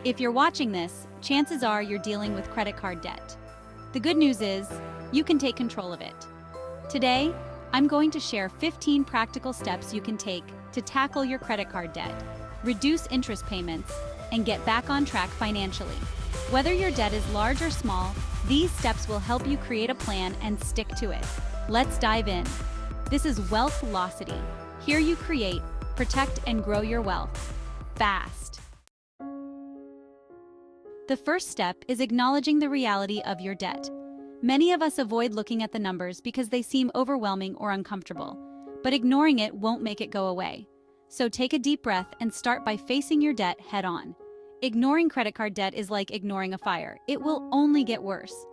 If you're watching this, chances are you're dealing with credit card debt. The good news is, you can take control of it. Today, I'm going to share 15 practical steps you can take to tackle your credit card debt, reduce interest payments, and get back on track financially. Whether your debt is large or small, these steps will help you create a plan and stick to it. Let's dive in. This is Wealth Velocity. Here you create, protect, and grow your wealth fast. The first step is acknowledging the reality of your debt. Many of us avoid looking at the numbers because they seem overwhelming or uncomfortable, but ignoring it won't make it go away. So take a deep breath and start by facing your debt head-on. Ignoring credit card debt is like ignoring a fire. It will only get worse.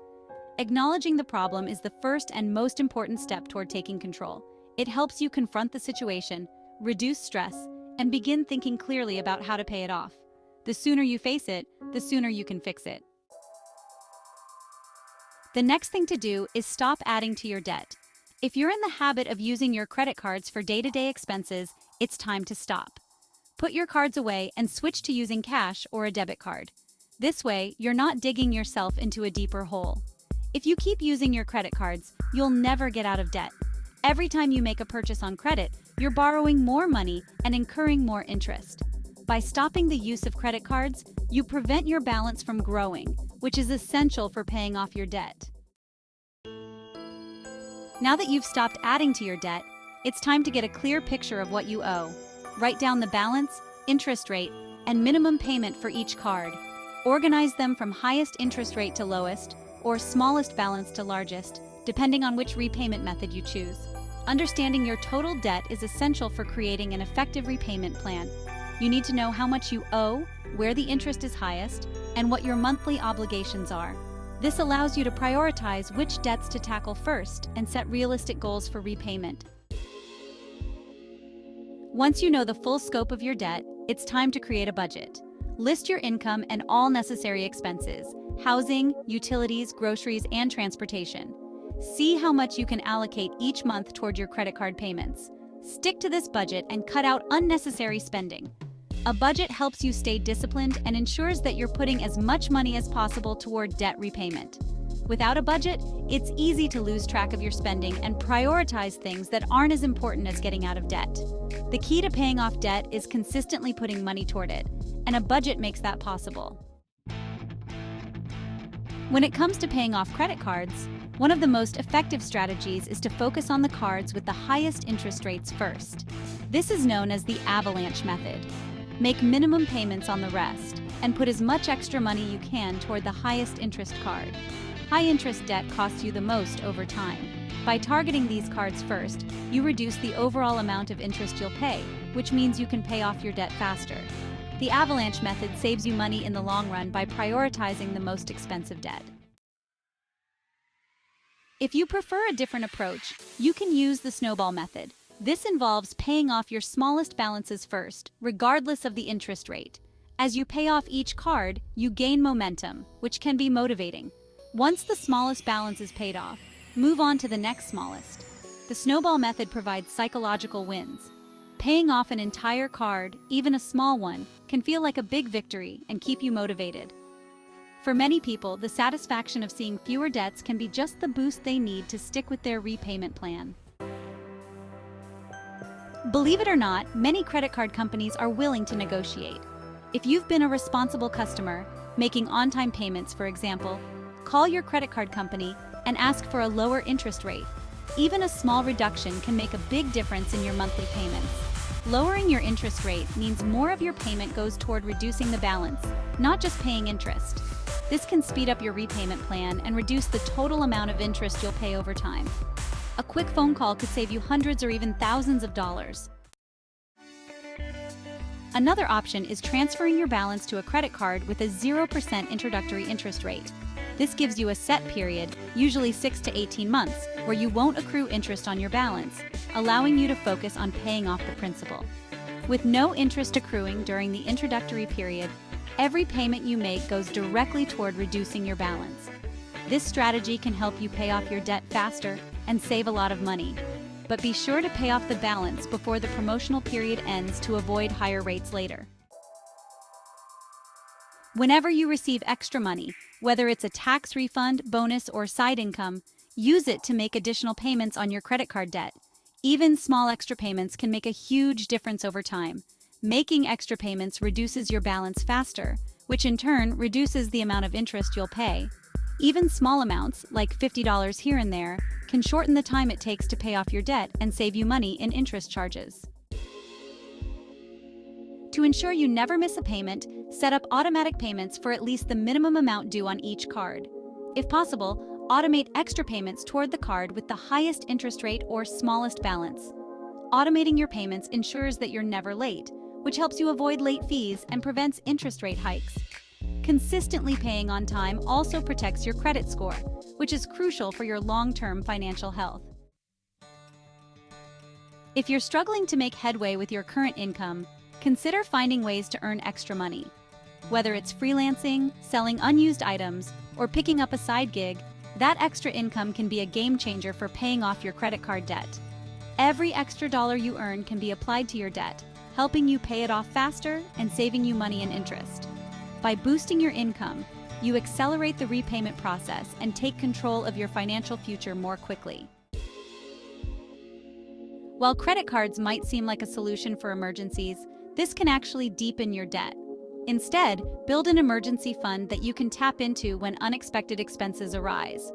Acknowledging the problem is the first and most important step toward taking control. It helps you confront the situation, reduce stress, and begin thinking clearly about how to pay it off. The sooner you face it, the sooner you can fix it. The next thing to do is stop adding to your debt. If you're in the habit of using your credit cards for day-to-day expenses, it's time to stop. Put your cards away and switch to using cash or a debit card. This way, you're not digging yourself into a deeper hole. If you keep using your credit cards, you'll never get out of debt. Every time you make a purchase on credit, you're borrowing more money and incurring more interest. By stopping the use of credit cards, you prevent your balance from growing, which is essential for paying off your debt. Now that you've stopped adding to your debt, it's time to get a clear picture of what you owe. Write down the balance, interest rate, and minimum payment for each card. Organize them from highest interest rate to lowest, or smallest balance to largest, depending on which repayment method you choose. Understanding your total debt is essential for creating an effective repayment plan. You need to know how much you owe, where the interest is highest, and what your monthly obligations are. This allows you to prioritize which debts to tackle first and set realistic goals for repayment. Once you know the full scope of your debt, it's time to create a budget. List your income and all necessary expenses: housing, utilities, groceries, and transportation. See how much you can allocate each month toward your credit card payments. Stick to this budget and cut out unnecessary spending. A budget helps you stay disciplined and ensures that you're putting as much money as possible toward debt repayment. Without a budget, it's easy to lose track of your spending and prioritize things that aren't as important as getting out of debt. The key to paying off debt is consistently putting money toward it, and a budget makes that possible. When it comes to paying off credit cards, one of the most effective strategies is to focus on the cards with the highest interest rates first. This is known as the avalanche method. Make minimum payments on the rest, and put as much extra money you can toward the highest interest card. High-interest debt costs you the most over time. By targeting these cards first, you reduce the overall amount of interest you'll pay, which means you can pay off your debt faster. The avalanche method saves you money in the long run by prioritizing the most expensive debt. If you prefer a different approach, you can use the snowball method. This involves paying off your smallest balances first, regardless of the interest rate. As you pay off each card, you gain momentum, which can be motivating. Once the smallest balance is paid off, move on to the next smallest. The snowball method provides psychological wins. Paying off an entire card, even a small one, can feel like a big victory and keep you motivated. For many people, the satisfaction of seeing fewer debts can be just the boost they need to stick with their repayment plan. Believe it or not, many credit card companies are willing to negotiate. If you've been a responsible customer, making on-time payments, for example, call your credit card company and ask for a lower interest rate. Even a small reduction can make a big difference in your monthly payments. Lowering your interest rate means more of your payment goes toward reducing the balance, not just paying interest. This can speed up your repayment plan and reduce the total amount of interest you'll pay over time. A quick phone call could save you hundreds or even thousands of dollars. Another option is transferring your balance to a credit card with a 0% introductory interest rate. This gives you a set period, usually 6 to 18 months, where you won't accrue interest on your balance, allowing you to focus on paying off the principal. With no interest accruing during the introductory period, every payment you make goes directly toward reducing your balance. This strategy can help you pay off your debt faster and save a lot of money. But be sure to pay off the balance before the promotional period ends to avoid higher rates later. Whenever you receive extra money, whether it's a tax refund, bonus, or side income, use it to make additional payments on your credit card debt. Even small extra payments can make a huge difference over time. Making extra payments reduces your balance faster, which in turn reduces the amount of interest you'll pay. Even small amounts, like $50 here and there, can shorten the time it takes to pay off your debt and save you money in interest charges. To ensure you never miss a payment, set up automatic payments for at least the minimum amount due on each card. If possible, automate extra payments toward the card with the highest interest rate or smallest balance. Automating your payments ensures that you're never late, which helps you avoid late fees and prevents interest rate hikes. Consistently paying on time also protects your credit score, which is crucial for your long-term financial health. If you're struggling to make headway with your current income, consider finding ways to earn extra money. Whether it's freelancing, selling unused items, or picking up a side gig, that extra income can be a game changer for paying off your credit card debt. Every extra dollar you earn can be applied to your debt, helping you pay it off faster and saving you money in interest. By boosting your income, you accelerate the repayment process and take control of your financial future more quickly. While credit cards might seem like a solution for emergencies, this can actually deepen your debt. Instead, build an emergency fund that you can tap into when unexpected expenses arise.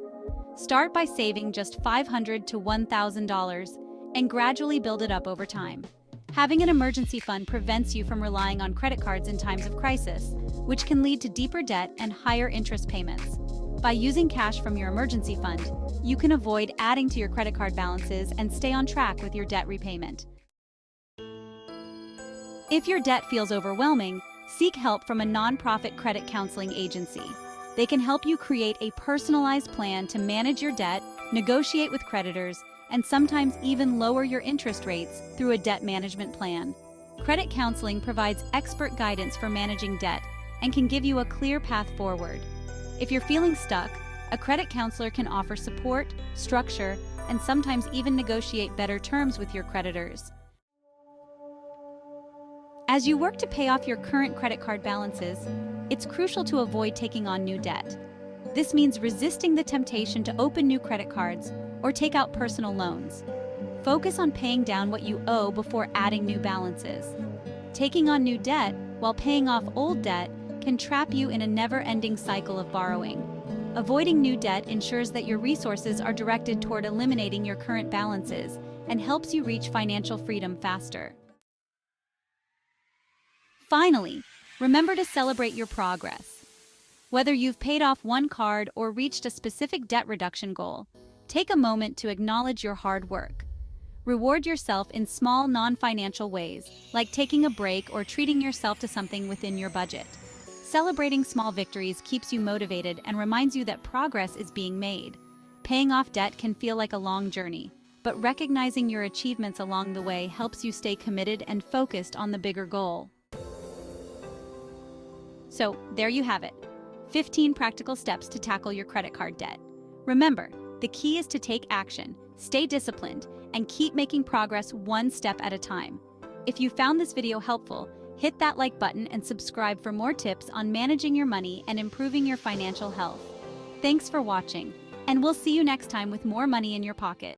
Start by saving just $500 to $1,000 and gradually build it up over time. Having an emergency fund prevents you from relying on credit cards in times of crisis, which can lead to deeper debt and higher interest payments. By using cash from your emergency fund, you can avoid adding to your credit card balances and stay on track with your debt repayment. If your debt feels overwhelming, seek help from a nonprofit credit counseling agency. They can help you create a personalized plan to manage your debt, negotiate with creditors, and sometimes even lower your interest rates through a debt management plan. Credit counseling provides expert guidance for managing debt and can give you a clear path forward. If you're feeling stuck, a credit counselor can offer support, structure, and sometimes even negotiate better terms with your creditors. As you work to pay off your current credit card balances, it's crucial to avoid taking on new debt. This means resisting the temptation to open new credit cards or take out personal loans. Focus on paying down what you owe before adding new balances. Taking on new debt while paying off old debt can trap you in a never-ending cycle of borrowing. Avoiding new debt ensures that your resources are directed toward eliminating your current balances and helps you reach financial freedom faster. Finally, remember to celebrate your progress. Whether you've paid off one card or reached a specific debt reduction goal, take a moment to acknowledge your hard work. Reward yourself in small, non-financial ways, like taking a break or treating yourself to something within your budget. Celebrating small victories keeps you motivated and reminds you that progress is being made. Paying off debt can feel like a long journey, but recognizing your achievements along the way helps you stay committed and focused on the bigger goal. So, there you have it. 15 practical steps to tackle your credit card debt. Remember, the key is to take action, stay disciplined, and keep making progress one step at a time. If you found this video helpful, hit that like button and subscribe for more tips on managing your money and improving your financial health. Thanks for watching, and we'll see you next time with more money in your pocket.